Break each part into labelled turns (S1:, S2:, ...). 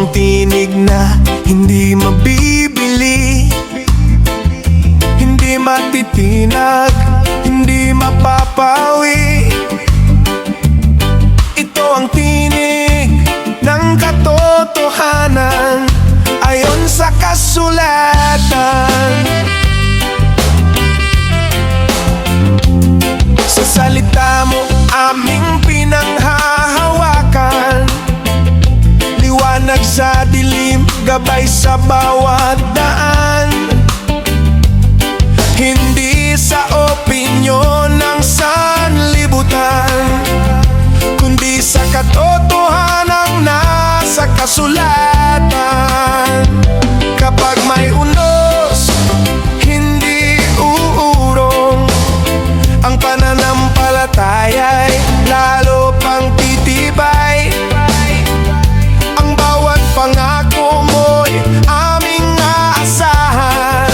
S1: ang tinig na hindi mabibili, hindi matitinag, hindi mapapawi. Ito ang tinig ng katotohanan ayon sa kasulatan. Sa salita mo aming pinanghahawakan, liwanag sa dilim, gabay sa bawat daan. Hindi sa opinyon ng sanlibutan, kundi sa katotohanang nasa kasulatan. Kapag may unos, hindi uurong, ang pananampalataya'y lalo pang titibay. Ang bawat pangako mo'y aming aasahan,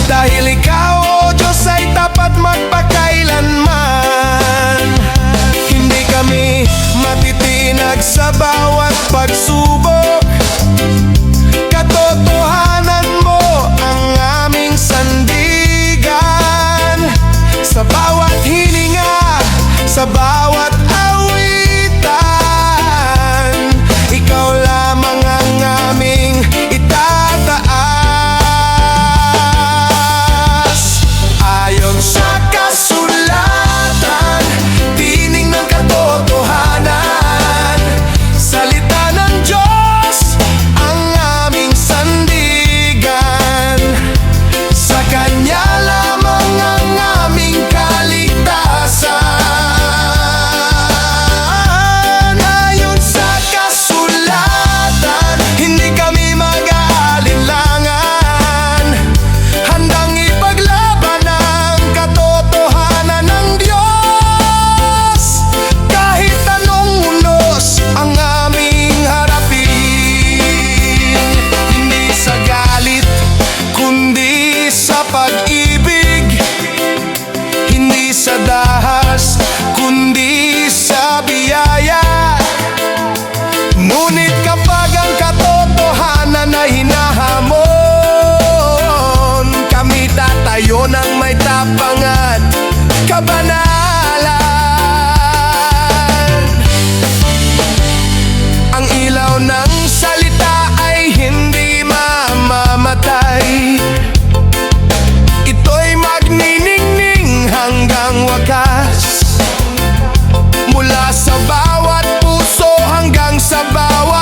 S1: dahil ikaw, O Diyos, ay tapat magpakailanman. Hindi kami matitinag sa bawat pagsubok, katotohanan mo ang aming sandigan. Sa bawat hininga, sa bawat awitan, ikaw lamang ang aming itataas. Ayon sa kasulatan, tinig ng katotohanan, salita ng Diyos ang aming sandigan. Sa Kanya lamang ang aming kaligtasan. Ayon sa kasulatan, hindi kami mag-aalinlangan, handang ipaglaban ang katotohanan ng Diyos. Kahit anong unos ang aming harapin, hindi sa galit kundi sa pag-ibig, hindi sa dahas kundi sa biyaya. Ngunit kapag ang katotohanan ay hinahamon, kami tatayo ng may tapang at kabanalan. Ang ilaw ng salita ay hindi mamamatay, ito'y magniningning hanggang wakas. Mula sa bawat puso hanggang sa bawat